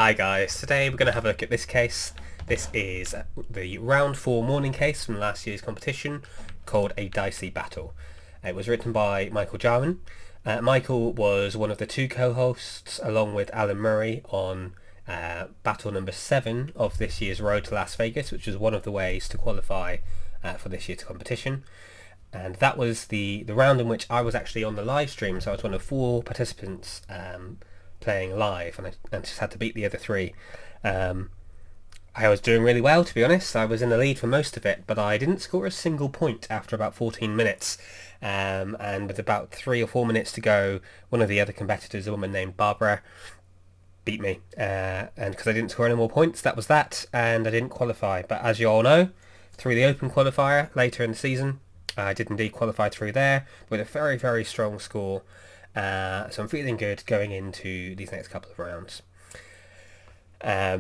Hi guys, today we're going to have a look at this case. This is the round 4 morning case from last year's competition called a Dicey battle. It was written by Michael Jarman. Michael was one of the 2 co-hosts along with Alan Murray on battle number 7 of this year's Road to Las Vegas, which was one of the ways to qualify for this year's competition. And that was the round in which I was actually on the live stream, so I was one of 4 participants playing live, and I just had to beat the other 3. I was doing really well, to be honest. I was in the lead for most of it, but I didn't score a single point after about 14 minutes. And with about 3 or 4 minutes to go, one of the other competitors, a woman named Barbara, beat me. And because I didn't score any more points, that was that, and I didn't qualify. But as you all know, through the open qualifier later in the season, I did indeed qualify through there with a very, very strong score. So I'm feeling good going into these next couple of rounds. I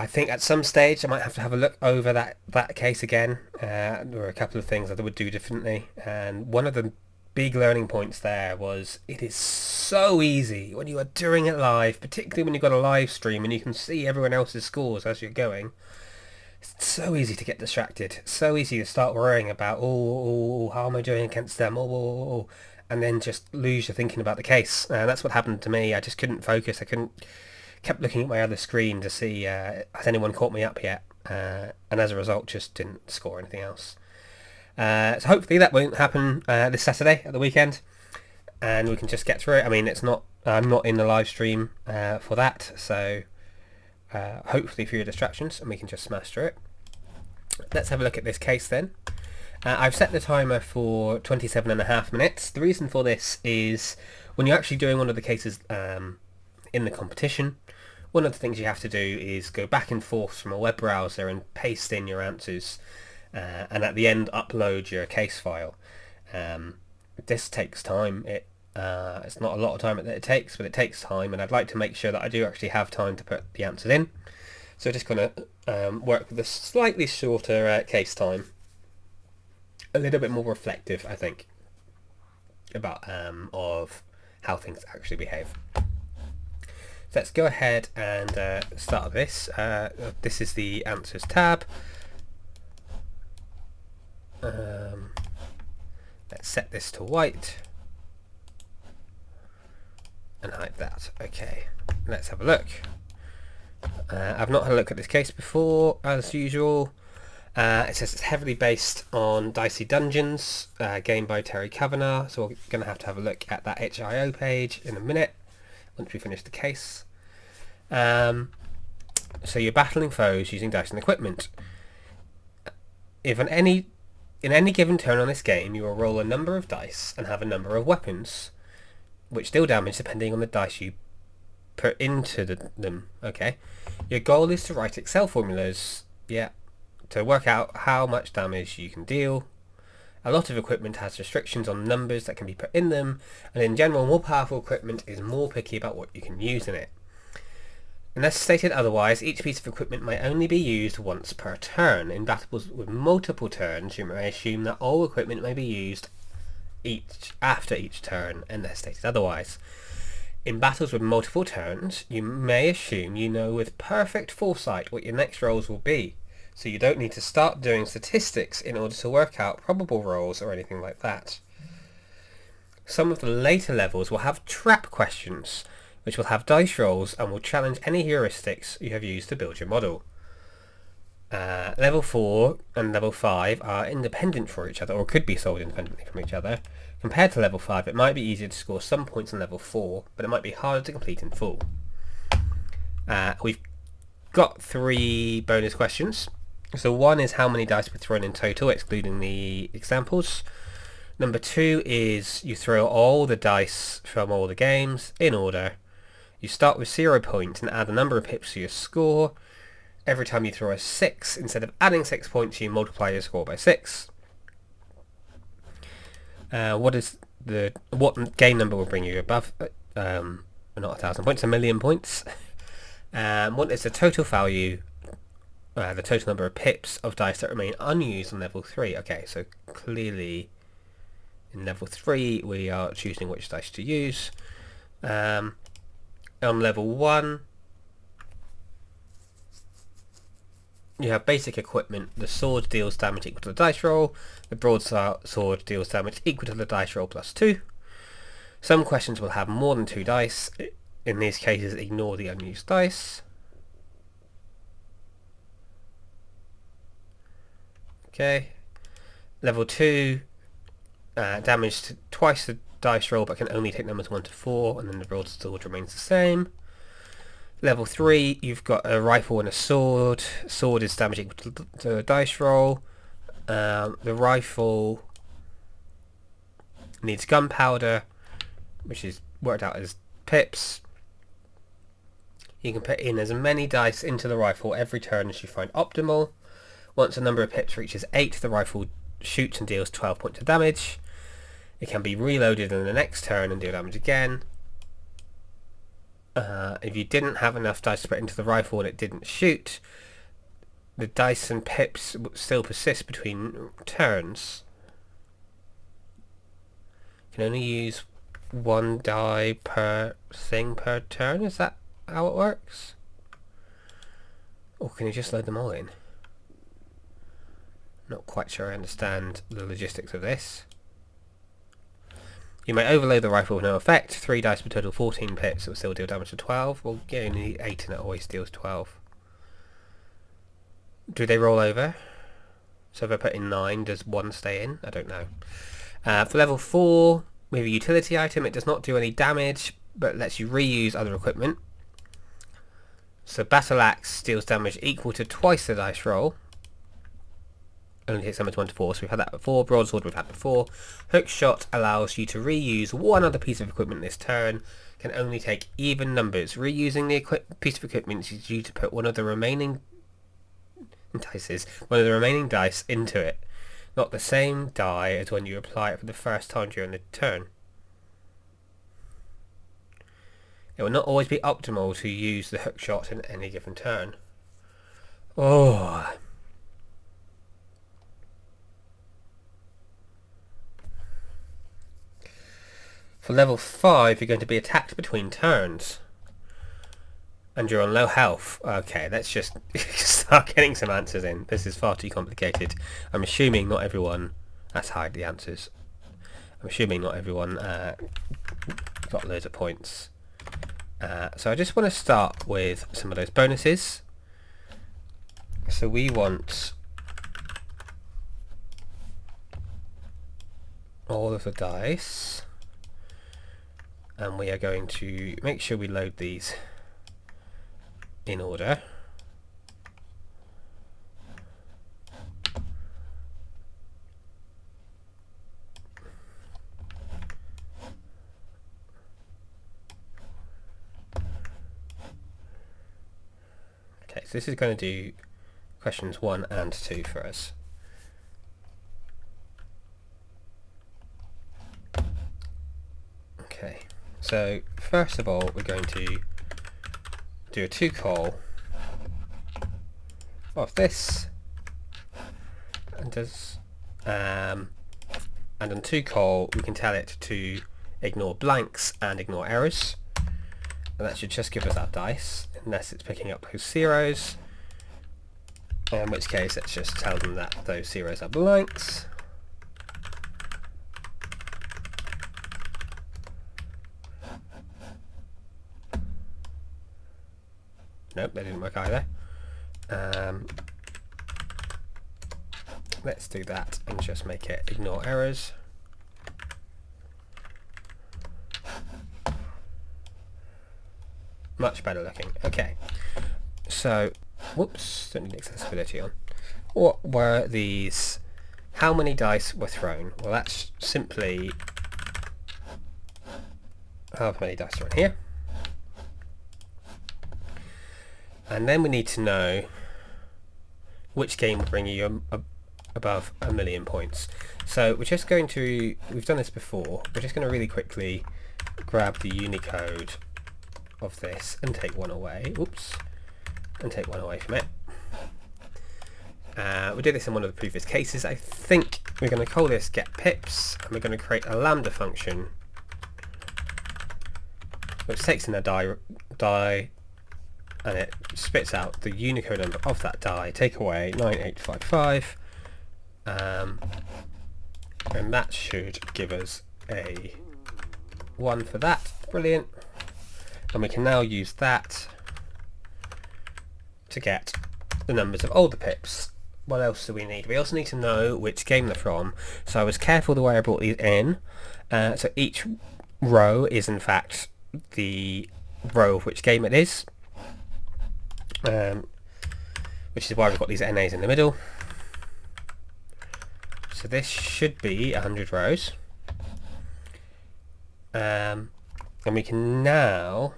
think at some stage I might have to have a look over that case again. There were a couple of things that I would do differently, and one of the big learning points there was it is so easy when you are doing it live, particularly when you've got a live stream and you can see everyone else's scores as you're going. It's so easy to get distracted, so easy to start worrying about, how am I doing against them, and then just lose your thinking about the case. And that's what happened to me. I just couldn't focus. Kept looking at my other screen to see has anyone caught me up yet, and as a result just didn't score anything else. So hopefully that won't happen this Saturday at the weekend, and we can just get through it. I mean, I'm not in the live stream for that, so hopefully fewer distractions and we can just smash through it. Let's have a look at this case then. I've set the timer for 27.5 minutes. The reason for this is when you're actually doing one of the cases in the competition, one of the things you have to do is go back and forth from a web browser and paste in your answers, and at the end upload your case file. This takes time. It's not a lot of time that it takes, but it takes time, and I'd like to make sure that I do actually have time to put the answers in. So just going to work with a slightly shorter case time, a little bit more reflective, I think, about of how things actually behave. So let's go ahead and start this. This is the answers tab. Let's set this to white and hide that. Okay, let's have a look. I've not had a look at this case before, as usual. It says it's heavily based on Dicey Dungeons, game by Terry Kavanagh, so we're going to have a look at that HIO page in a minute once we finish the case. So you're battling foes using dice and equipment. If in any given turn on this game, you will roll a number of dice and have a number of weapons, which deal damage depending on the dice you put into them. Okay. Your goal is to write Excel formulas, to work out how much damage you can deal. A lot of equipment has restrictions on numbers that can be put in them, and in general, more powerful equipment is more picky about what you can use in it. Unless stated otherwise, each piece of equipment may only be used once per turn. In battles with multiple turns, you may assume that all equipment may be used after each turn, unless stated otherwise. In battles with multiple turns, you may assume you know with perfect foresight what your next rolls will be, so you don't need to start doing statistics in order to work out probable rolls or anything like that. Some of the later levels will have trap questions, which will have dice rolls and will challenge any heuristics you have used to build your model. Level 4 and level 5 are independent for each other, or could be sold independently from each other. Compared to level 5, it might be easier to score some points in level 4, but it might be harder to complete in full. We've got 3 bonus questions. So one is how many dice were thrown in total, excluding the examples. Number 2 is you throw all the dice from all the games in order. You start with 0 points and add the number of pips to your score. Every time you throw a 6, instead of adding 6 points, you multiply your score by 6. What game number will bring you above? Not 1,000 points, 1,000,000 points. What is the total value? The total number of pips of dice that remain unused on level 3. Okay, so clearly in level 3 we are choosing which dice to use. on level 1, you have basic equipment. The sword deals damage equal to the dice roll. The broadsword deals damage equal to the dice roll plus 2. Some questions will have more than 2 dice. In these cases, ignore the unused dice. Okay. Level 2, damage to twice the dice roll, but can only take numbers 1 to 4, and then the broadsword remains the same. Level 3, you've got a rifle and a sword. Sword is damage equal to the dice roll. The rifle needs gunpowder, which is worked out as pips. You can put in as many dice into the rifle every turn as you find optimal. Once the number of pips reaches 8, the rifle shoots and deals 12 points of damage. It can be reloaded in the next turn and deal damage again. If you didn't have enough dice to put into the rifle and it didn't shoot, the dice and pips still persist between turns. You can only use 1 die per thing per turn. Is that how it works? Or can you just load them all in? Not quite sure I understand the logistics of this. You may overload the rifle with no effect. 3 dice per total 14 pips. It will still deal damage to 12. Well, you only need 8 and it always deals 12. Do they roll over? So if I put in 9, does 1 stay in? I don't know. For level 4, we have a utility item. It does not do any damage, but lets you reuse other equipment. So Battle Axe deals damage equal to twice the dice roll. Only takes damage 1 to 4, so we've had that before. Broadsword we've had before. Hook Shot allows you to reuse one other piece of equipment this turn. Can only take even numbers. Reusing the piece of equipment is due to put one of the remaining dice into it. Not the same die as when you apply it for the first time during the turn. It will not always be optimal to use the Hook Shot in any given turn. Oh... For level 5, you're going to be attacked between turns. And you're on low health. Okay, let's just start getting some answers in. This is far too complicated. I'm assuming not everyone... Let's hide the answers. I'm assuming not everyone got loads of points. So I just want to start with some of those bonuses. So we want all of the dice. And we are going to make sure we load these in order. Okay, so this is going to do questions 1 and 2 for us. Okay. So first of all, we're going to do a 2-call of this, and on 2-call we can tell it to ignore blanks and ignore errors, and that should just give us that dice, unless it's picking up those zeros, in which case let's just tell them that those zeros are blanks. Nope, that didn't work either. Let's do that and just make it ignore errors. Much better looking. Okay. So, whoops, don't need accessibility on. What were these? How many dice were thrown? Well, that's simply how many dice are in here. And then we need to know which game will bring you above 1,000,000 points. So we're just going to, we've done this before, we're just going to really quickly grab the Unicode of this and take 1 away. Oops. And take 1 away from it. We did this in one of the previous cases. I think we're going to call this get pips, and we're going to create a lambda function which takes in a die, and it spits out the Unicode number of that die. Take away 9855, and that should give us a 1 for that. Brilliant. And we can now use that to get the numbers of all the pips. What else do we need? We also need to know which game they're from. So I was careful the way I brought these in. So each row is in fact the row of which game it is, which is why we've got these NAs in the middle. So this should be 100 rows, and we can now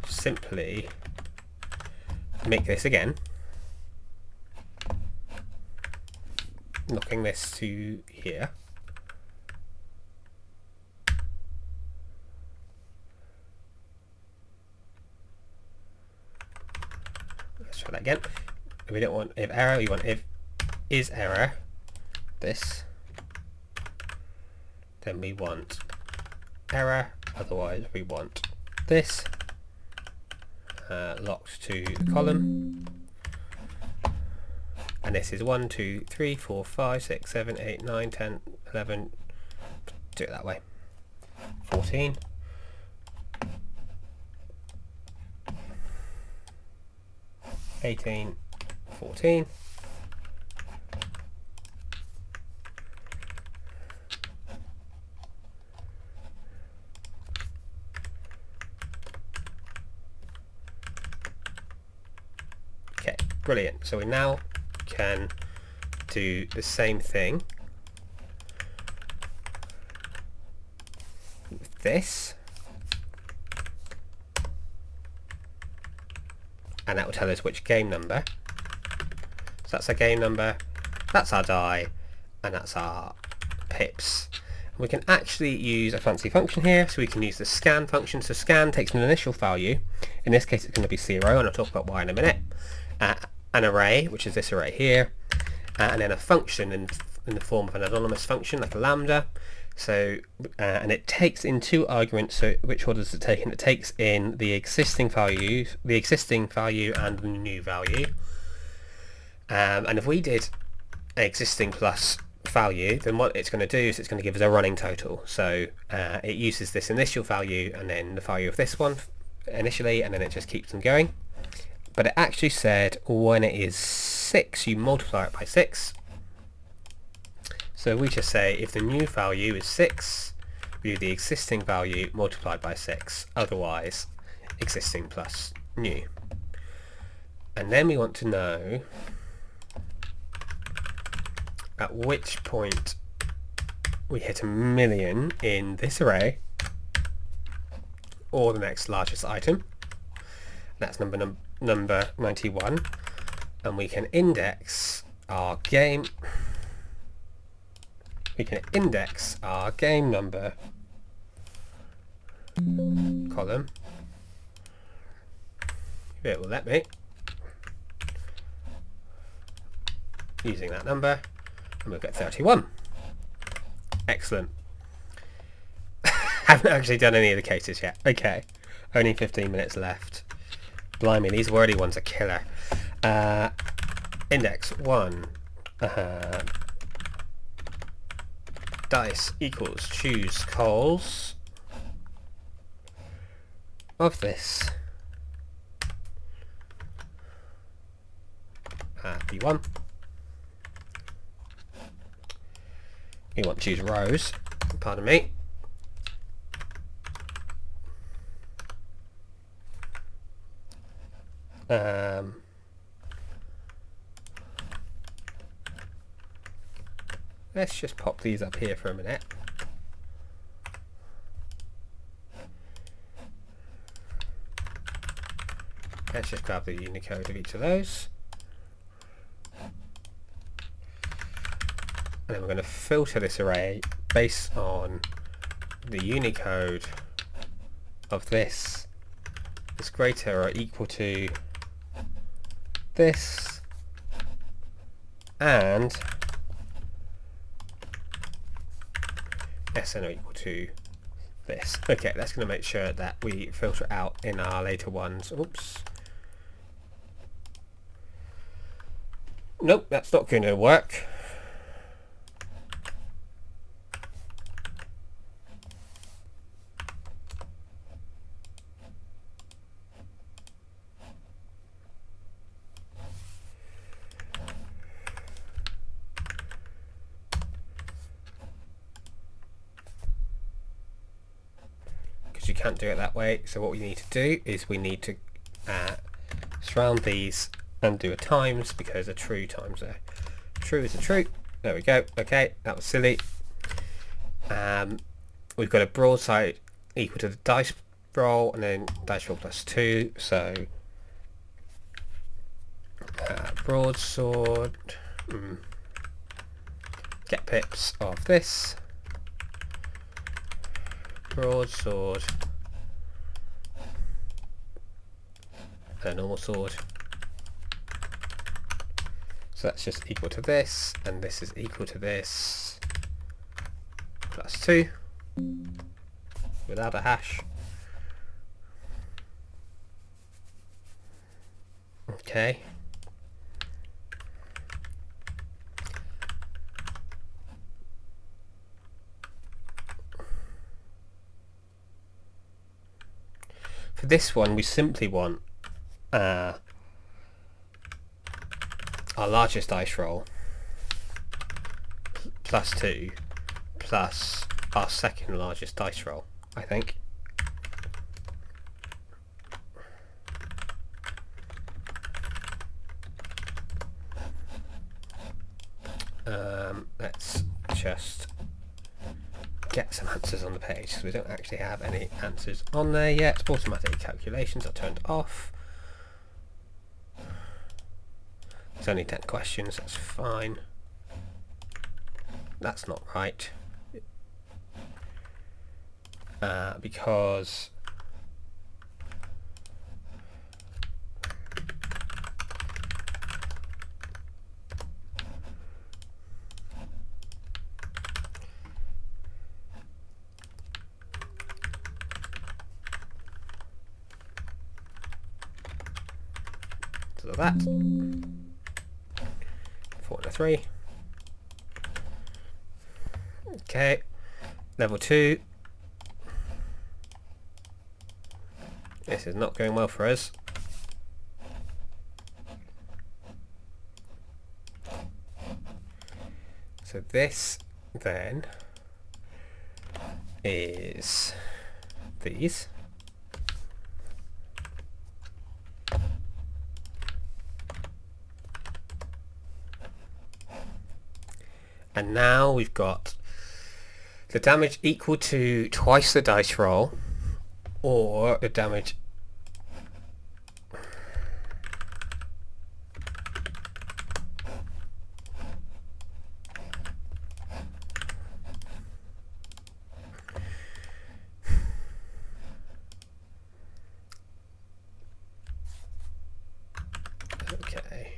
simply make this again, knocking this to here. Let's try that again. We don't want if error, we want if is error this, then we want error, otherwise we want this, locked to the column, and this is 1, 2, 3, 4, 5, 6, 7, 8, 9, 10, 11, do it that way, 14, 18, 14, okay, brilliant. So we now can do the same thing with this, and that will tell us which game number. So that's our game number, that's our die, and that's our pips. And we can actually use a fancy function here, so we can use the scan function. So scan takes an initial value, in this case it's going to be 0, and I'll talk about why in a minute, an array, which is this array here, and then a function in the form of an anonymous function like a lambda. So and it takes in 2 arguments. So which order does it take in? It takes in the existing value and the new value. And if we did existing plus value, then what it's going to do is it's going to give us a running total. So it uses this initial value and then the value of this one initially, and then it just keeps them going. But it actually said when it is 6, you multiply it by 6. So we just say if the new value is 6, we do the existing value multiplied by 6, otherwise existing plus new. And then we want to know at which point we hit 1,000,000 in this array or the next largest item. That's number 91, and we can index our game. We can index our game number column. It will let me, using that number, and we'll get 31. Excellent. Haven't actually done any of the cases yet. Okay, only 15 minutes left. Blimey, these wordy ones are killer. Index 1. Dice equals choose calls of this B1. We want to choose rows, pardon me. Let's just pop these up here for a minute. Let's just grab the Unicode of each of those. And then we're going to filter this array based on the Unicode of this is greater or equal to this, and SN are equal to this. Okay, that's going to make sure that we filter it out in our later ones. Oops. Nope, that's not going to work. You can't do it that way, so what we need to do is we need to surround these and do a times, because a true times a true is a true. There we go. Okay, that was silly. We've got a broadside equal to the dice roll, and then dice roll plus 2, so broadsword, get pips of this. Broadsword and a normal sword. So that's just equal to this, and this is equal to this plus 2 without a hash. Okay. For this one, we simply want our largest dice roll plus 2 plus our second largest dice roll, I think. Let's just get some answers on the page, because we don't actually have any answers on there yet. Automatic calculations are turned off. It's only 10 questions, that's fine. That's not right. Because so that 4 and a 3. Okay, level 2. This is not going well for us. So this then is these. And now we've got the damage equal to twice the dice roll, or the damage okay.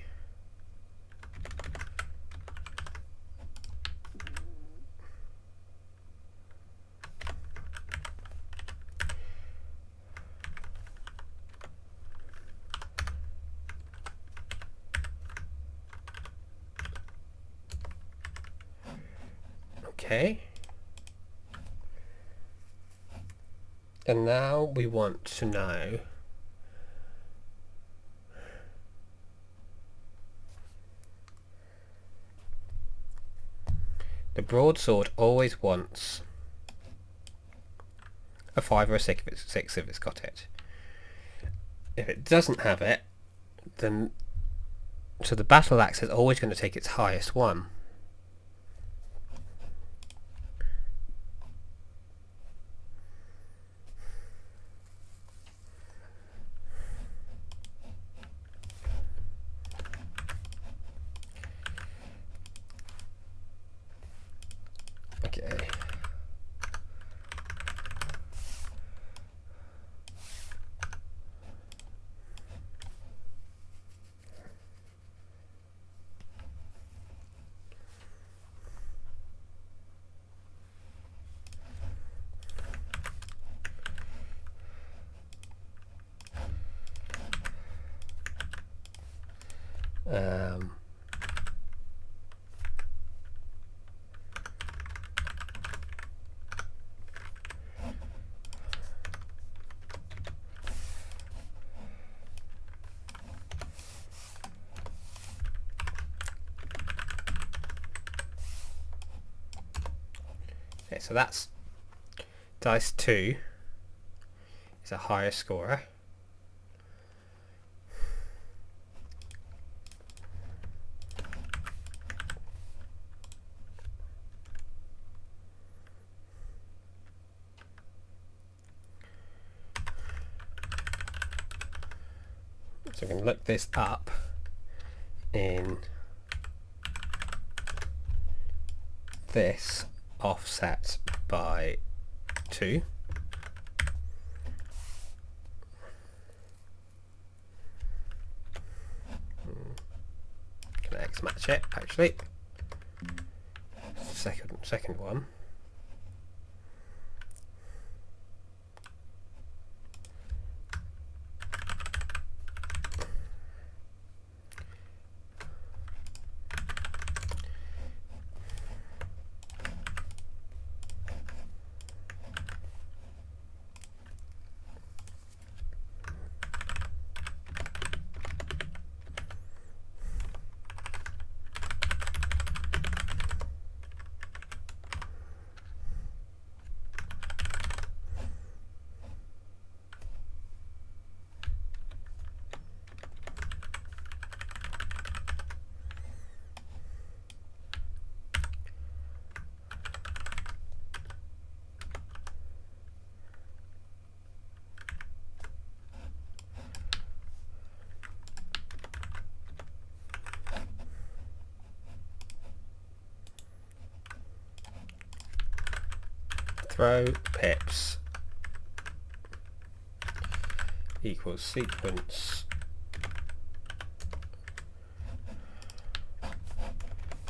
Okay. And now we want to know the broadsword always wants a 5 or a 6 if it's got it. If it doesn't have it, then so the battle axe is always going to take its highest one. Okay. Okay, so that's dice 2 is a higher scorer. So we can look this up in this offset by 2. Can X match it actually? Second one. Throw pips equals sequence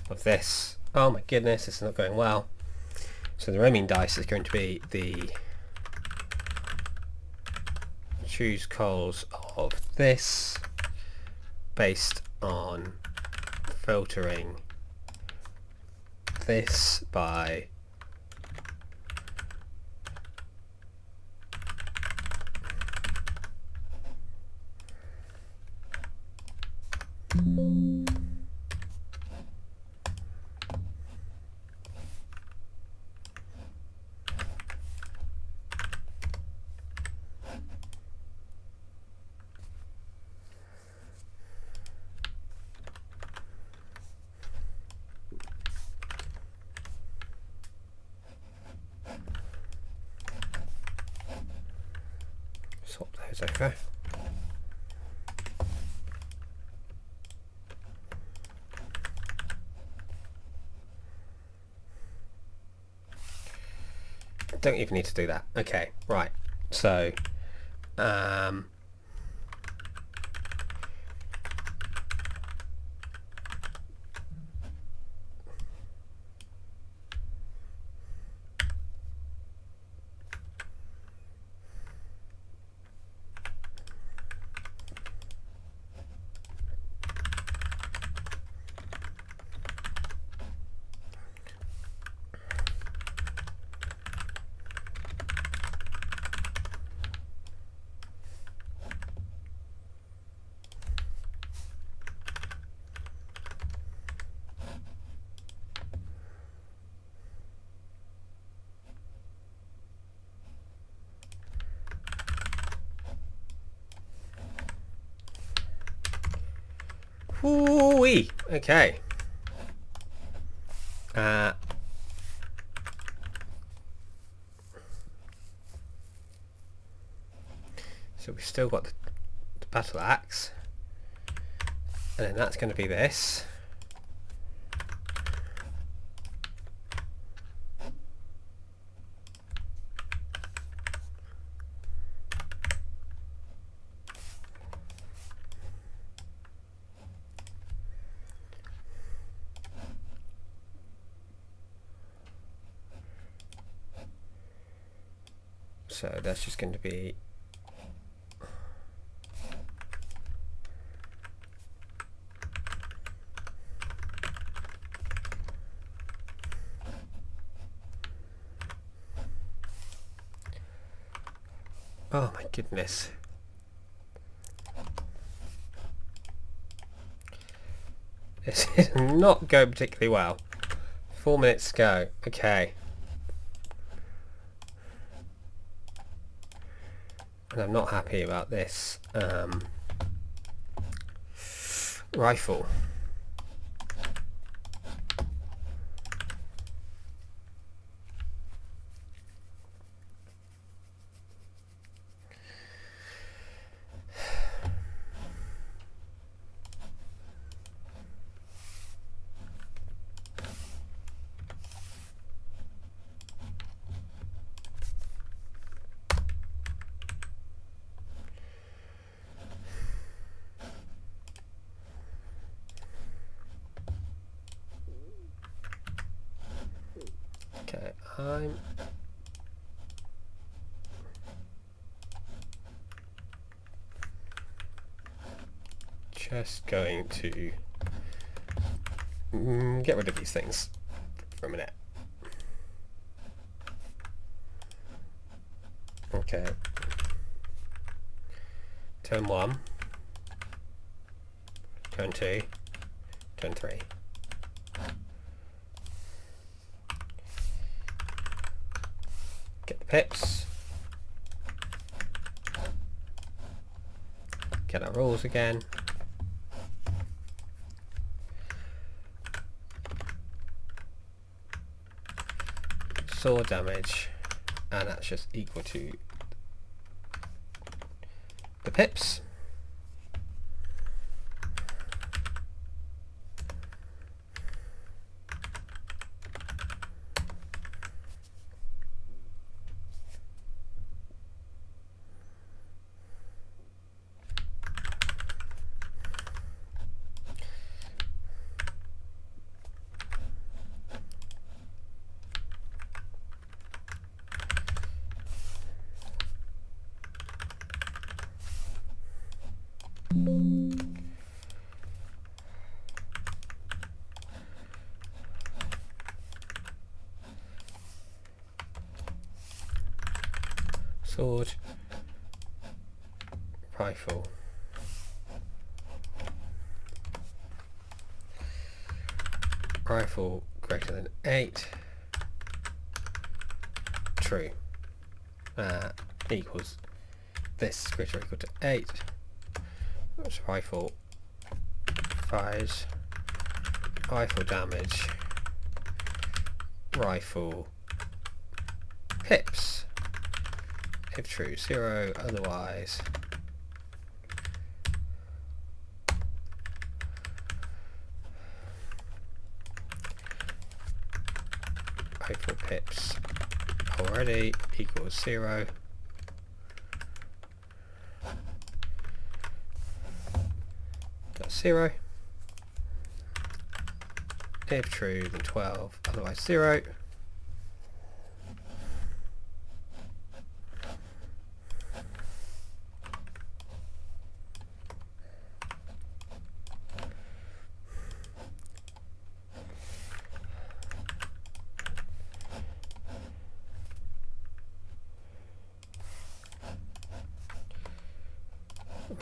of this. Oh my goodness, this is not going well. So the roaming dice is going to be the choose calls of this based on filtering this by swap those over. Don't even need to do that. Okay, right. So, whoo-wee. Okay. So we've still got the battle axe, and then that's going to be this. So that's just going to be Oh my goodness. This is not going particularly well. 4 minutes to go. Okay. And I'm not happy about this rifle. Okay, I'm just going to get rid of these things for a minute. Okay. Turn 1. Turn 2. Turn 3. Get the pips. Get our rules again. Sword damage, and that's just equal to the pips. Sword, rifle, rifle greater than 8, true, equals this greater or equal to 8, which rifle fires, rifle damage, rifle pips. If true, 0, otherwise rifle pips already equals 0. That's 0. If true, then 12, otherwise 0.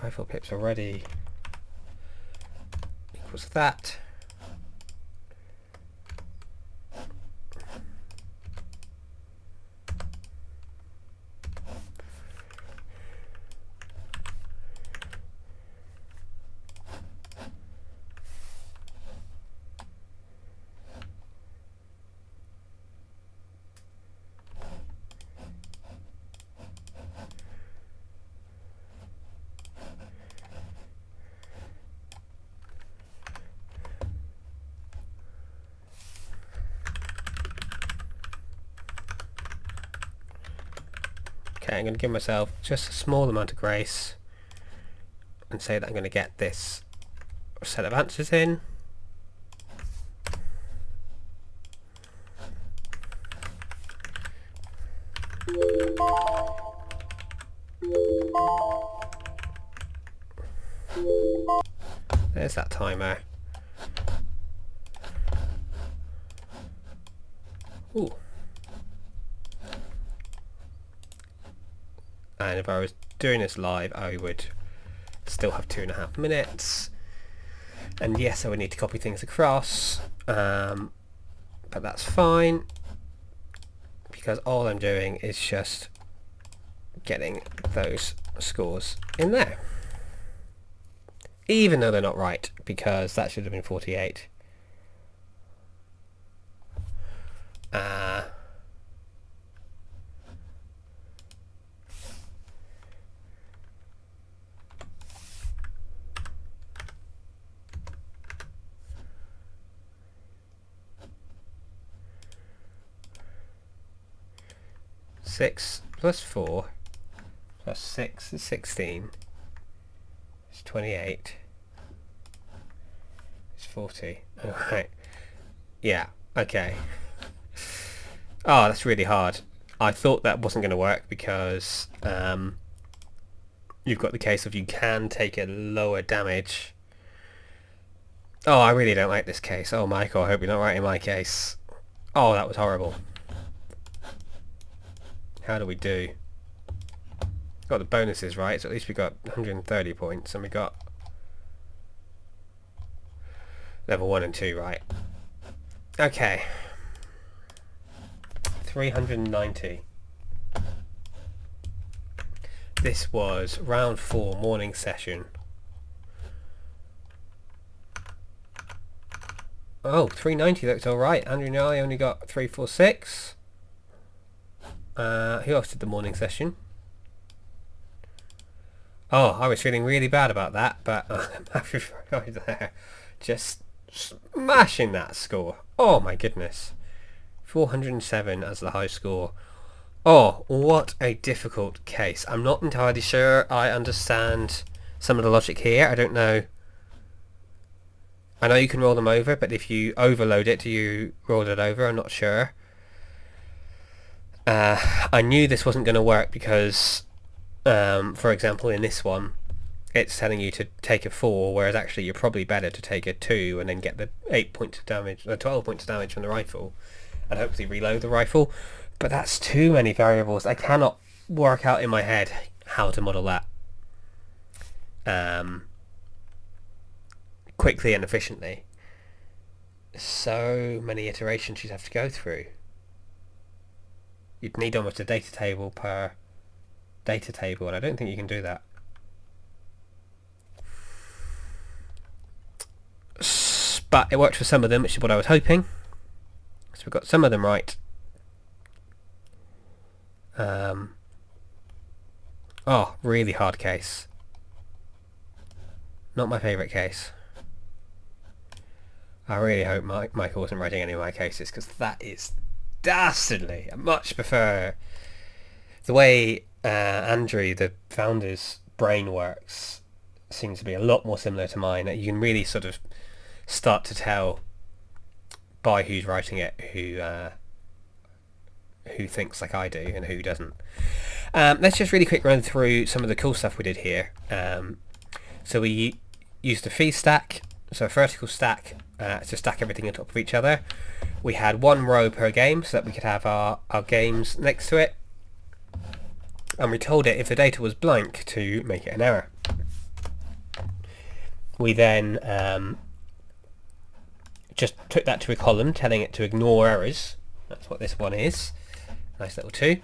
Rifle pips already equals that. Okay, I'm going to give myself just a small amount of grace and say that I'm going to get this set of answers in. There's that timer. Ooh. and if I was doing this live I would still have 2.5 minutes, and yes, I would need to copy things across, but that's fine because all I'm doing is just getting those scores in there, even though they're not right, because that should have been 48. 6 plus 4 plus 6 is 16. It's 28. It's 40. Alright. Yeah, okay. Oh, that's really hard. I thought that wasn't going to work because you've got the case of you can take a lower damage. Oh, I really don't like this case. Oh, Michael, I hope you're not writing my case. Oh, that was horrible. How do we do? Got the bonuses right, so at least we got 130 points, and we got level 1 and 2 right. Okay. 390. This was round 4 morning session. Oh, 390 looks alright. Andrew and I only got 346. Who else did the morning session? Oh, I was feeling really bad about that, but I'm there just smashing that score. Oh my goodness. 407 as the high score. Oh, what a difficult case. I'm not entirely sure I understand some of the logic here. I don't know. I know you can roll them over, but if you overload it, do you roll it over? I'm not sure. I knew this wasn't going to work because, for example, in this one, it's telling you to take a 4, whereas actually you're probably better to take a 2 and then get the 8 points of damage, 12 points of damage from the rifle, and hopefully reload the rifle. But that's too many variables. I cannot work out in my head how to model that quickly and efficiently. So many iterations you'd have to go through. You'd need almost a data table per data table, and I don't think you can do that. But it worked for some of them, which is what I was hoping. So we've got some of them right. Oh, really hard case. Not my favourite case. I really hope Michael wasn't writing any of my cases, because that is dastardly. I much prefer the way Andrew, the founder's brain works, seems to be a lot more similar to mine. You can really sort of start to tell by who's writing it who thinks like I do and who doesn't. Let's just really quick run through some of the cool stuff we did here. So we used a fee stack, so a vertical stack to stack everything on top of each other. We had one row per game so that we could have our games next to it, and we told it if the data was blank to make it an error. We then just took that to a column, telling it to ignore errors. That's what this one is. Nice little 2,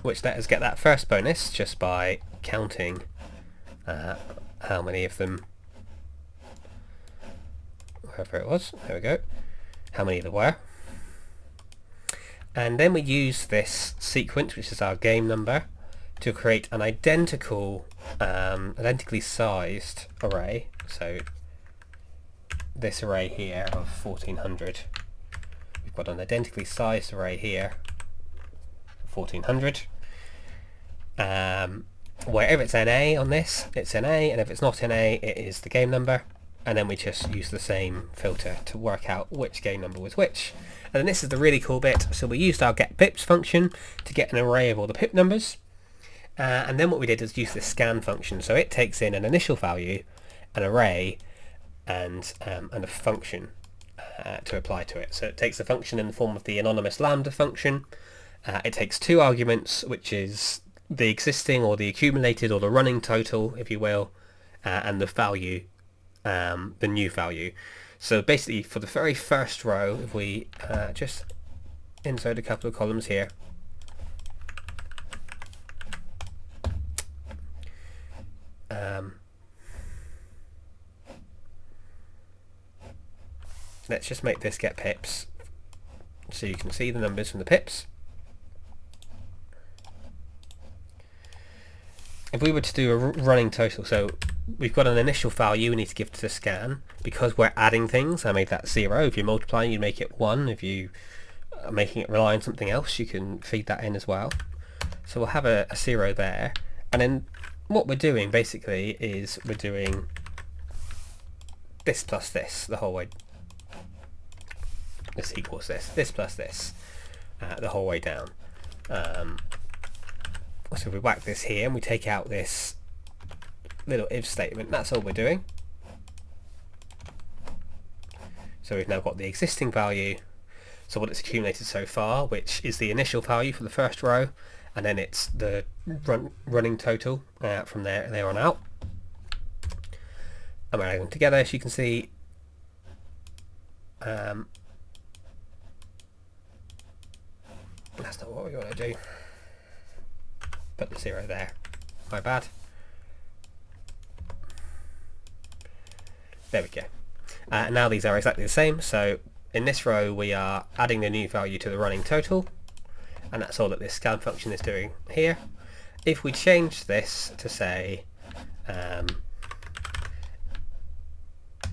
which let us get that first bonus just by counting how many of them, wherever it was, there we go, how many there were. And then we use this sequence, which is our game number, to create an identically sized array. So this array here of 1400, we've got an identically sized array here, 1400. Wherever it's NA on this, it's NA, and if it's not NA, it is the game number. And then we just use the same filter to work out which game number was which. And then this is the really cool bit. So we used our getPips function to get an array of all the pip numbers. And then what we did is use this scan function. So it takes in an initial value, an array, and a function to apply to it. So it takes a function in the form of the anonymous lambda function. It takes 2 arguments, which is the existing or the accumulated or the running total, if you will, and the value, the new value. So basically for the very first row, if we just insert a couple of columns here, let's just make this get pips so you can see the numbers from the pips. If we were to do a running total, so we've got an initial value we need to give to the scan. Because we're adding things, I made that 0. If you're multiplying, you make it 1. If you are making it rely on something else, you can feed that in as well. So we'll have a 0 there. And then what we're doing basically is we're doing this plus this the whole way. This equals this plus this the whole way down. So if we whack this here and we take out this little if statement, that's all we're doing. So we've now got the existing value, so what it's accumulated so far, which is the initial value for the first row, and then it's the running total from there on out. And we're adding them together, as you can see. That's not what we want to do. Put the 0 there. My bad. There we go. Now these are exactly the same. So in this row we are adding the new value to the running total, and that's all that this scan function is doing here. If we change this to say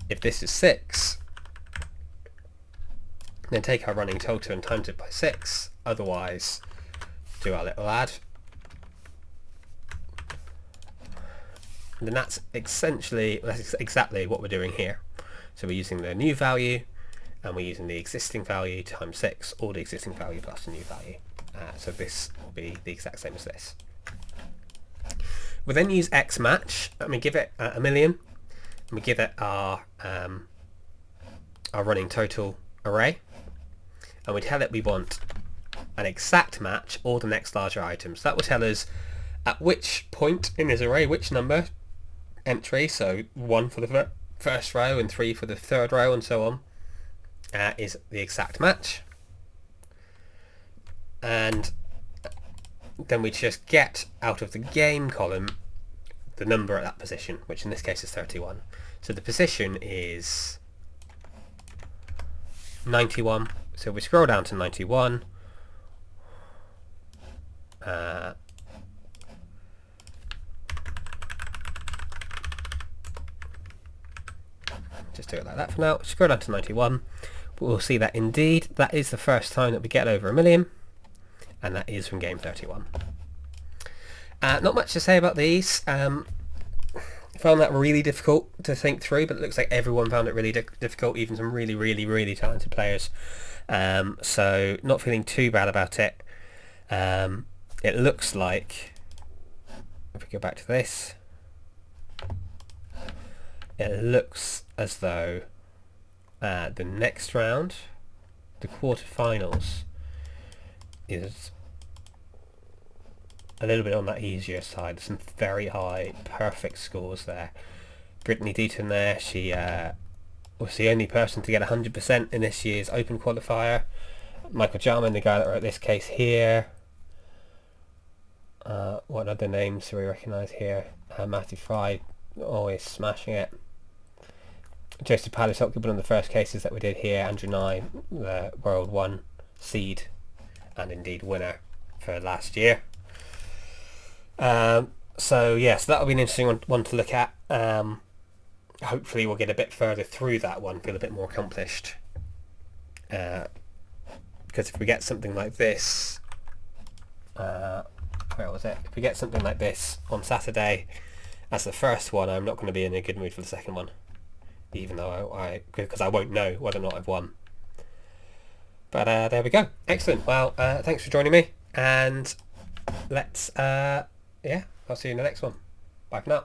if this is 6, then take our running total and times it by 6, otherwise do our little add. And then that's exactly what we're doing here. So we're using the new value and we're using the existing value times 6, or the existing value plus the new value. So this will be the exact same as this. We then use X match, and we give it 1,000,000, and we give it our running total array, and we tell it we want an exact match or the next larger item. So that will tell us at which point in this array, which number entry, so 1 for the first row and 3 for the third row and so on, is the exact match. And then we just get out of the game column the number at that position, which in this case is 31. So the position is 91. So we scroll down to 91. Just do it like that for now. Scroll down to 91. We'll see that indeed that is the first time that we get over 1,000,000, and that is from game 31. Not much to say about these. Found that really difficult to think through, but it looks like everyone found it really difficult, even some really talented players. So not feeling too bad about it. It looks like, if we go back to this, it looks as though the next round, the quarterfinals, is a little bit on that easier side. There's some very high perfect scores there. Brittany Deaton there, she was the only person to get 100% in this year's Open qualifier. Michael Jarman, the guy that wrote this case here. What other names do we recognise here? Matthew Fry, always smashing it. Joseph Palisok, one of the first cases that we did here. Andrew Nye, the World 1 seed and indeed winner for last year. So yes, that'll be an interesting one to look at. Hopefully we'll get a bit further through that one, feel a bit more accomplished. Because if we get something like this, where was it? If we get something like this on Saturday as the first one, I'm not going to be in a good mood for the second one, even though because I won't know whether or not I've won. But there we go. Excellent. Well, thanks for joining me, and let's yeah, I'll see you in the next one. Bye for now.